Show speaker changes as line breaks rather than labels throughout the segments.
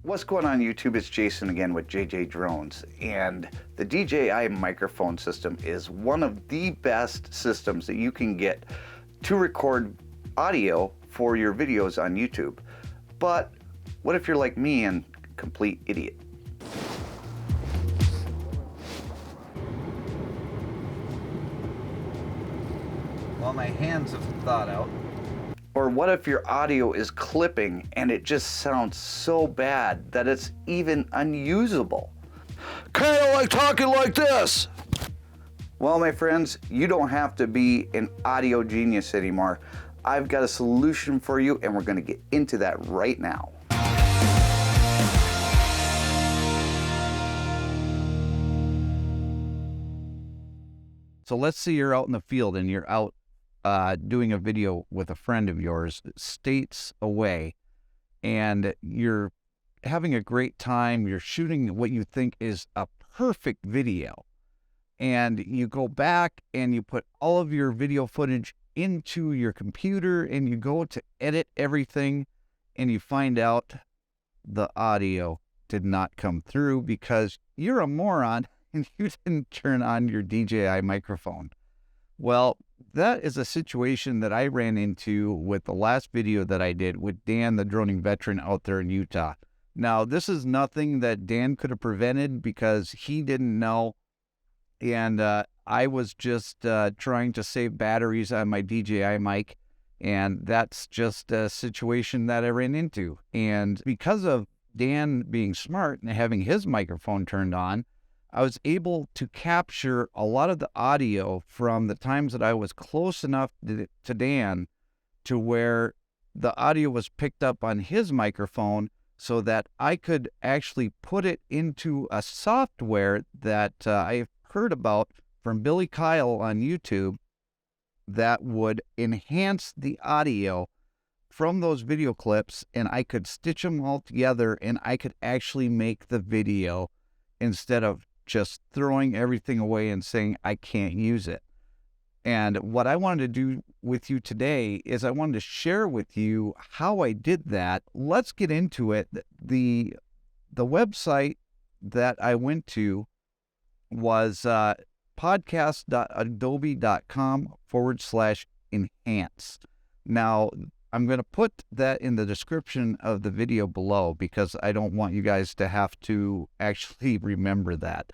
What's going on YouTube? It's Jason again with JJ Drones, and the DJI microphone system is one of the best systems that you can get to record audio for your videos on YouTube. But what if you're like me and complete idiot? Well, my hands have thawed out. Or what if your audio is clipping and it just sounds so bad that it's even unusable? Kind of like talking like this. Well, my friends, you don't have to be an audio genius anymore. I've got a solution for you, and we're going to get into that right now. So let's say you're out in the field and you're out doing a video with a friend of yours states away, and you're having a great time. You're shooting what you think is a perfect video, and you go back and you put all of your video footage into your computer and you go to edit everything, and you find out the audio did not come through because you're a moron and you didn't turn on your DJI microphone. Well, that is a situation that I ran into with the last video that I did with Dan, the droning veteran out there in Utah. Now, this is nothing that Dan could have prevented because he didn't know, and I was just trying to save batteries on my DJI mic, and that's just a situation that I ran into. And because of Dan being smart and having his microphone turned on, I was able to capture a lot of the audio from the times that I was close enough to Dan to where the audio was picked up on his microphone so that I could actually put it into a software that I've heard about from Billy Kyle on YouTube that would enhance the audio from those video clips, and I could stitch them all together and I could actually make the video instead of just throwing everything away and saying I can't use it. And what I wanted to do with you today is I wanted to share with you how I did that. Let's get into it. The website that I went to was podcast.adobe.com/enhance. Now, I'm going to put that in the description of the video below because I don't want you guys to have to actually remember that.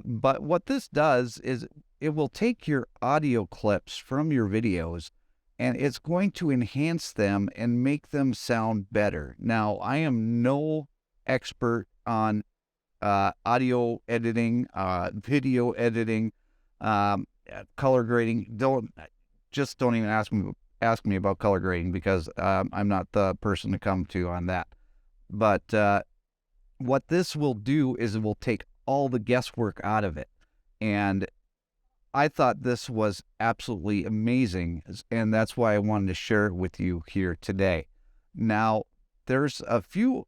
But what this does is it will take your audio clips from your videos and it's going to enhance them and make them sound better. Now, I am no expert on audio editing, video editing, color grading. Don't even ask me about color grading because I'm not the person to come to on that. But what this will do is it will take all the guesswork out of it. And I thought this was absolutely amazing, and that's why I wanted to share it with you here today. Now, there's a few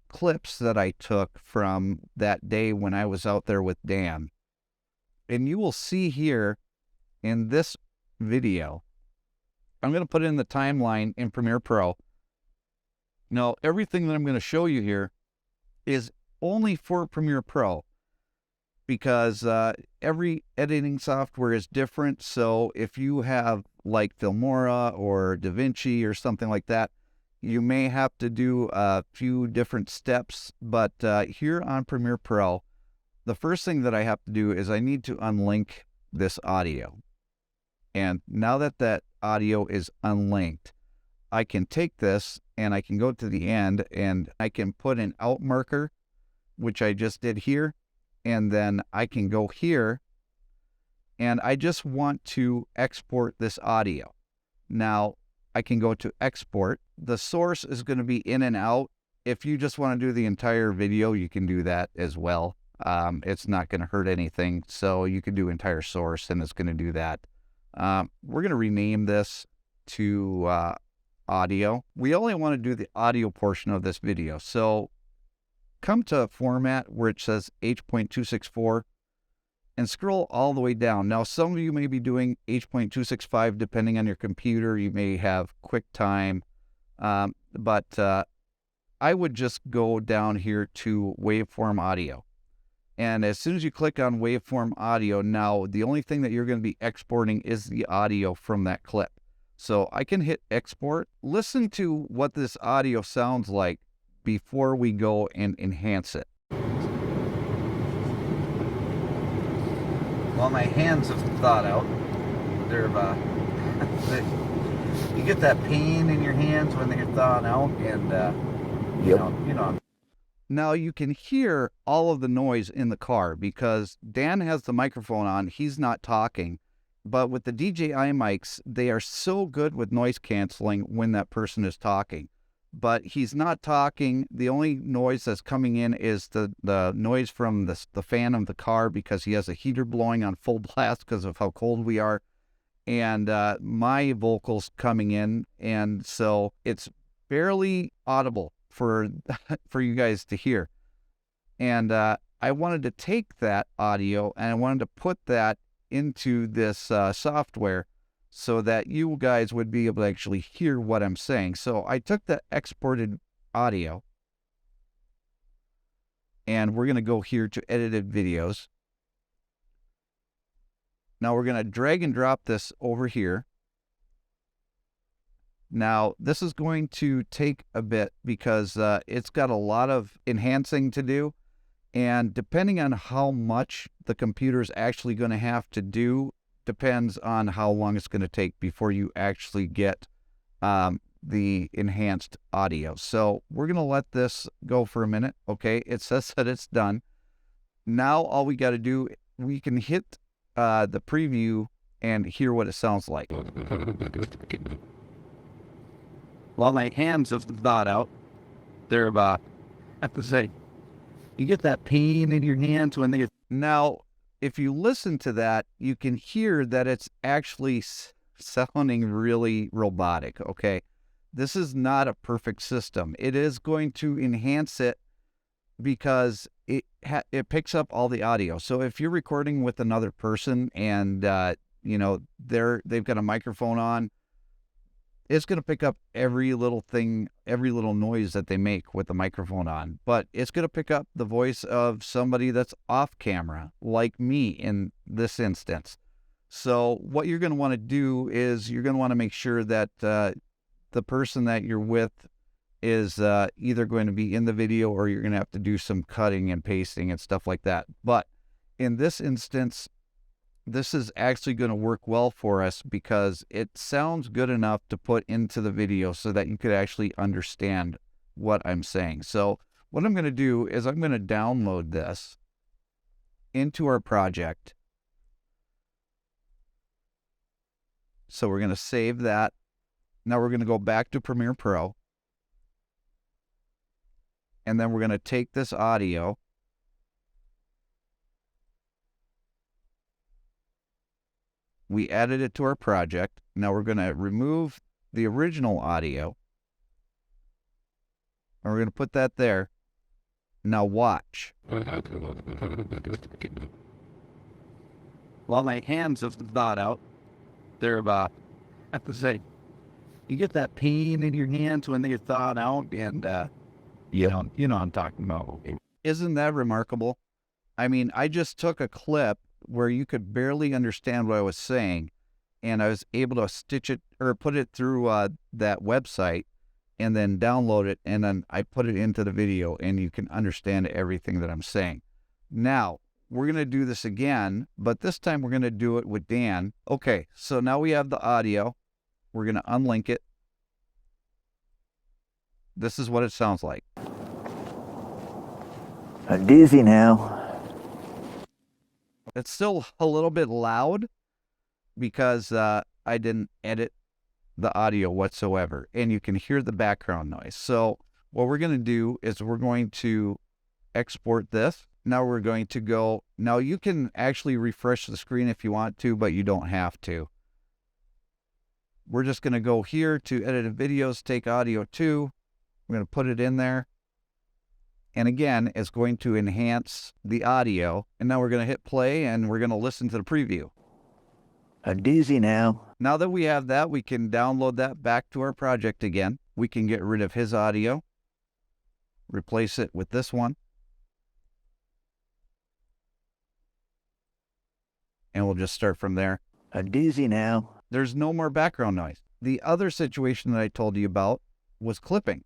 clips that I took from that day when I was out there with Dan. And you will see here in this video, I'm going to put it in the timeline in Premiere Pro. Now, everything that I'm going to show you here is only for Premiere Pro because every editing software is different. So if you have like Filmora or DaVinci or something like that, you may have to do a few different steps. But here on Premiere Pro, the first thing that I have to do is I need to unlink this audio. And now that that audio is unlinked, I can take this and I can go to the end and I can put an out marker, which I just did here, and then I can go here and I just want to export this audio. Now I can go to export. The source is going to be in and out. If you just want to do the entire video, you can do that as well. It's not going to hurt anything. So you can do entire source and it's going to do that. We're going to rename this to audio. We only want to do the audio portion of this video. So come to format where it says H.264 and scroll all the way down. Now, some of you may be doing H.265 depending on your computer. You may have QuickTime, but I would just go down here to waveform audio. And as soon as you click on waveform audio, now the only thing that you're going to be exporting is the audio from that clip. So I can hit export. Listen to what this audio sounds like before we go and enhance it. Well, my hands have thawed out. They're you get that pain in your hands when they're thawing out, and you know. Now you can hear all of the noise in the car because Dan has the microphone on. He's not talking. But with the DJI mics, they are so good with noise canceling when that person is talking. But he's not talking. The only noise that's coming in is the noise from the fan of the car because he has a heater blowing on full blast because of how cold we are. And my vocals coming in. And so it's barely audible for you guys to hear. And I wanted to take that audio and I wanted to put that into this software so that you guys would be able to actually hear what I'm saying. So I took the exported audio and we're going to go here to edited videos. Now we're going to drag and drop this over here. Now, this is going to take a bit because it's got a lot of enhancing to do. And depending on how much the computer is actually going to have to do, depends on how long it's going to take before you actually get the enhanced audio. So we're going to let this go for a minute. Okay, it says that it's done. Now all we got to do, we can hit the preview and hear what it sounds like. Well, my hands have thawed out. They're I have to say, you get that pain in your hands when they get... Now, if you listen to that, you can hear that it's actually sounding really robotic, okay? This is not a perfect system. It is going to enhance it because it picks up all the audio. So if you're recording with another person and, you know, they've got a microphone on, it's going to pick up every little thing, every little noise that they make with the microphone on. But it's going to pick up the voice of somebody that's off camera, like me in this instance. So what you're going to want to do is you're going to want to make sure that the person that you're with is either going to be in the video or you're going to have to do some cutting and pasting and stuff like that. But in this instance, this is actually going to work well for us because it sounds good enough to put into the video so that you could actually understand what I'm saying. So what I'm going to do is I'm going to download this into our project. So we're going to save that. Now we're going to go back to Premiere Pro. And then we're going to take this audio. We added it to our project. Now we're going to remove the original audio. And we're going to put that there. Now watch. Well, my hands have thawed out. They're I have to say, you get that pain in your hands when they get thawed out, and you know what I'm talking about. Isn't that remarkable? I mean, I just took a clip where you could barely understand what I was saying, and I was able to stitch it or put it through that website and then download it, and then I put it into the video, and you can understand everything that I'm saying. Now, we're going to do this again, but this time we're going to do it with Dan. Okay, so now we have the audio. We're going to unlink it. This is what it sounds like.
I'm dizzy now.
It's still a little bit loud because I didn't edit the audio whatsoever, and you can hear the background noise. So what we're going to do is we're going to export this. Now we're going to go, now you can actually refresh the screen if you want to, but you don't have to. We're just going to go here to edited videos, take audio 2. We're going to put it in there. And again, it's going to enhance the audio. And now we're going to hit play and we're going to listen to the preview.
I'm dizzy now.
Now that we have that, we can download that back to our project again. We can get rid of his audio. replace it with this one, and we'll just start from there.
A doozy now.
There's no more background noise. The other situation that I told you about was clipping.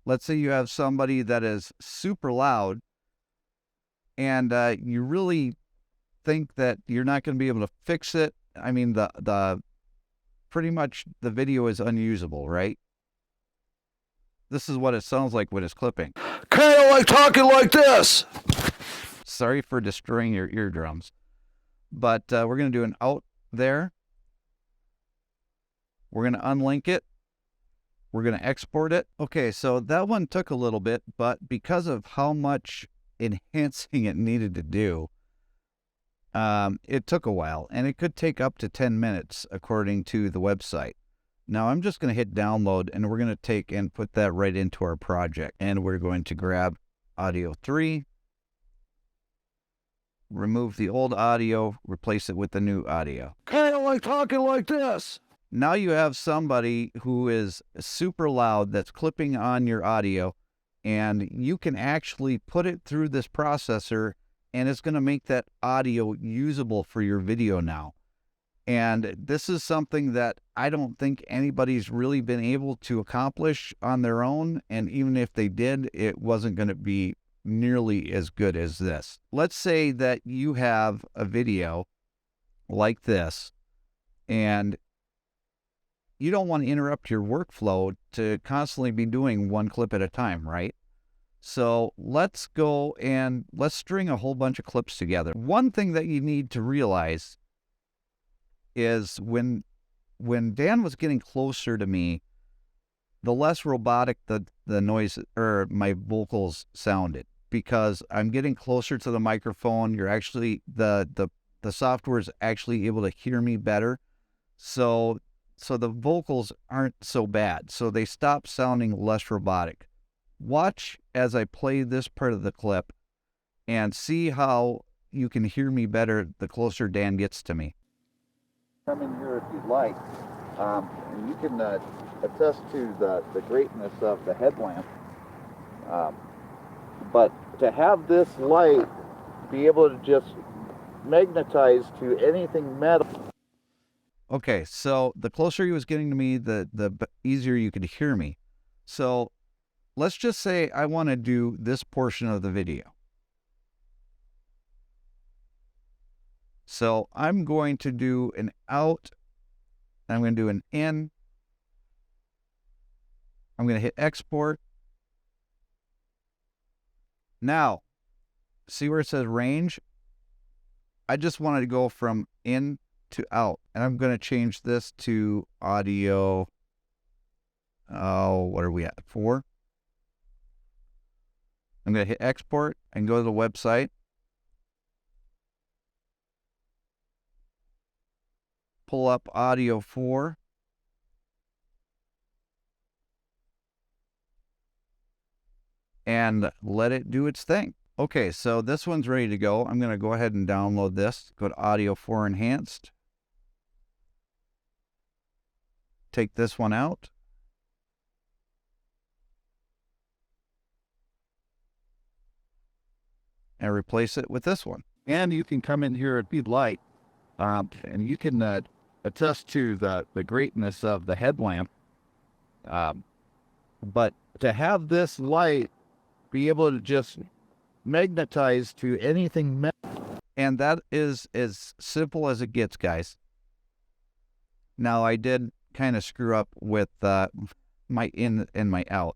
Let's say you have somebody that is super loud and you really think that you're not going to be able to fix it. I mean, the pretty much the video is unusable, right? This is what it sounds like when it's clipping.
Kind of like talking like this.
Sorry for destroying your eardrums. But we're going to do an out there. We're going to unlink it. We're going to export it. Okay, so that one took a little bit, but because of how much enhancing it needed to do, it took a while, and it could take up to 10 minutes according to the website. Now I'm just going to hit download, and we're going to take and put that right into our project. And we're going to grab audio 3, remove the old audio, replace it with the new audio.
Kind of like talking like this.
Now you have somebody who is super loud that's clipping on your audio, and you can actually put it through this processor, and it's going to make that audio usable for your video now. And this is something that I don't think anybody's really been able to accomplish on their own. And even if they did, it wasn't going to be nearly as good as this. Let's say that you have a video like this, and you don't want to interrupt your workflow to constantly be doing one clip at a time, right? So let's go and let's string a whole bunch of clips together. One thing that you need to realize is when Dan was getting closer to me, the less robotic the noise or my vocals sounded, because I'm getting closer to the microphone. You're actually the software is actually able to hear me better. So the vocals aren't so bad. So they stop sounding less robotic. Watch as I play this part of the clip and see how you can hear me better the closer Dan gets to me. Come in here if you'd like, and you can attest to the greatness of the headlamp. But to have this light be able to just magnetize to anything metal. Okay, so the closer he was getting to me, the easier you could hear me. So let's just say I want to do this portion of the video. So I'm going to do an out, I'm going to do an in, I'm going to hit export. Now, see where it says range? I just wanted to go from in to out, and I'm going to change this to audio, what are we at, 4? I'm going to hit export and go to the website. Pull up audio 4. And let it do its thing. Okay, so this one's ready to go. I'm going to go ahead and download this. Go to audio 4 enhanced. Take this one out. And replace it with this one.
And you can come in here if you'd like, and you can attest to the greatness of the headlamp. But to have this light be able to just magnetize to anything metal.
And that is as simple as it gets, guys. Now, I did kind of screw up with my in and my out,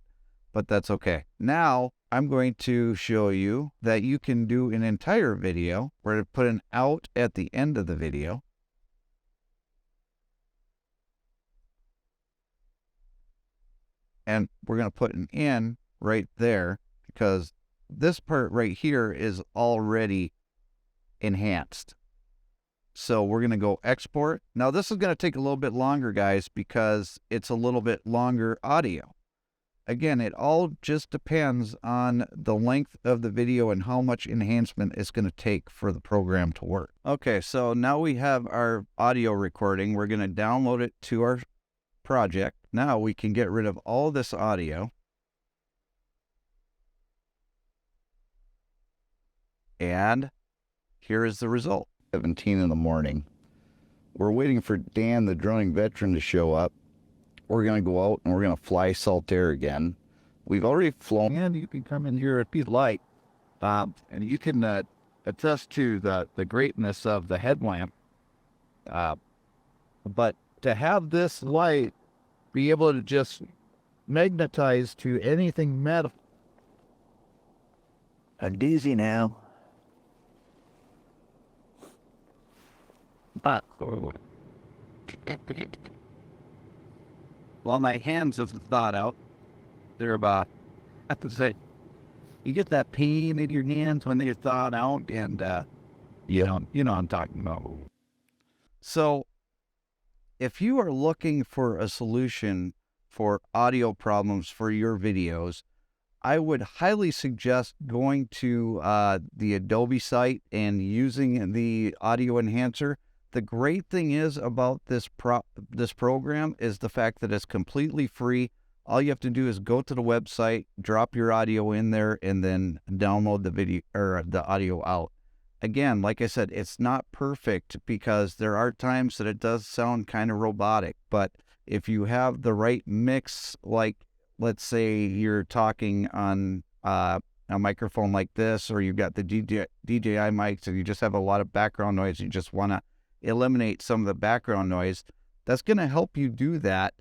but that's okay. Now, I'm going to show you that you can do an entire video. We're going to put an out at the end of the video. And we're going to put an in right there, because this part right here is already enhanced. So we're going to go export. Now this is going to take a little bit longer, guys, because it's a little bit longer audio. Again, it all just depends on the length of the video and how much enhancement it's going to take for the program to work. Okay, so now we have our audio recording. We're going to download it to our project. Now we can get rid of all this audio. And here is the result. 17 in the morning. We're waiting for Dan, the droning veteran, to show up. We're going to go out and we're going to fly Saltaire again. We've already flown.
And you can come in here at the light, and you can attest to the greatness of the headlamp. But to have this light be able to just magnetize to anything metal.
I'm dizzy now.
But well, my hands have thawed out. They're about, I have to say, you get that pain in your hands when they're thawed out, and you know what I'm talking about.
So if you are looking for a solution for audio problems for your videos, I would highly suggest going to the Adobe site and using the audio enhancer. The great thing is about this program is the fact that it's completely free. All you have to do is go to the website, drop your audio in there, and then download the video or the audio out. Again, like I said, it's not perfect because there are times that it does sound kind of robotic, but if you have the right mix, like let's say you're talking on a microphone like this, or you've got the DJI mics and you just have a lot of background noise, you just want to eliminate some of the background noise, that's going to help you do that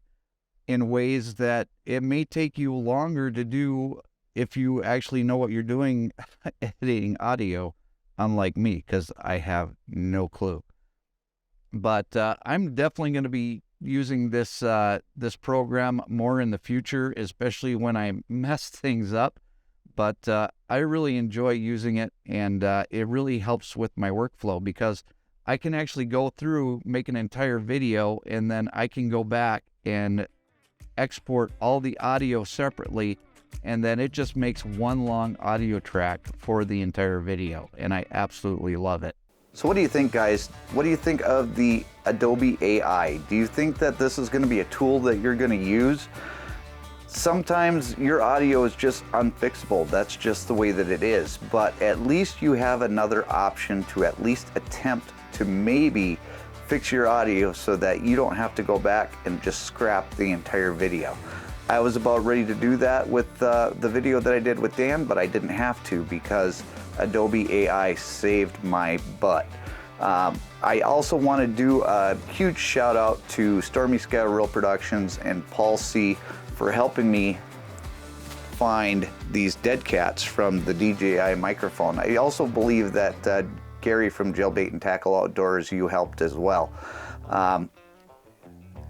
in ways that it may take you longer to do if you actually know what you're doing editing audio, unlike me, because I have no clue. But I'm definitely going to be using this program more in the future, especially when I mess things up. But I really enjoy using it, and it really helps with my workflow because I can actually go through, make an entire video, and then I can go back and export all the audio separately, and then it just makes one long audio track for the entire video, and I absolutely love it. So what do you think, guys? What do you think of the Adobe AI? Do you think that this is going to be a tool that you're going to use? Sometimes your audio is just unfixable. That's just the way that it is. But at least you have another option to at least attempt to maybe fix your audio so that you don't have to go back and just scrap the entire video. I was about ready to do that with the video that I did with Dan, but I didn't have to because Adobe AI saved my butt. I also want to do a huge shout out to Stormy Sky Real Productions and Paul C. for helping me find these dead cats from the DJI microphone. I also believe that Gary from Jailbait and Tackle Outdoors, you helped as well.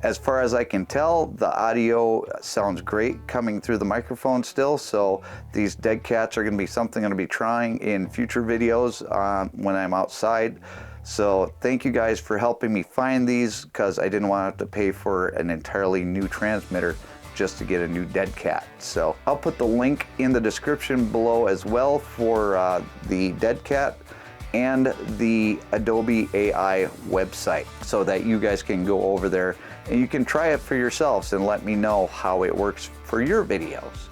As far as I can tell, the audio sounds great coming through the microphone still, so these dead cats are going to be something I'm going to be trying in future videos when I'm outside. So thank you guys for helping me find these, because I didn't want to have to pay for an entirely new transmitter just to get a new dead cat. So I'll put the link in the description below as well for the dead cat and the Adobe AI website, so that you guys can go over there and you can try it for yourselves and let me know how it works for your videos.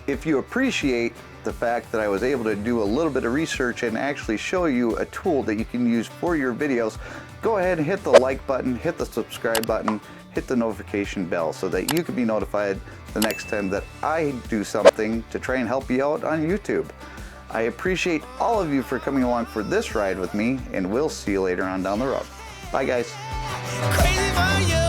If you appreciate the fact that I was able to do a little bit of research and actually show you a tool that you can use for your videos, go ahead and hit the like button, hit the subscribe button, hit the notification bell so that you can be notified the next time that I do something to try and help you out on YouTube. I appreciate all of you for coming along for this ride with me, and we'll see you later on down the road. Bye, guys.
Crazy for you.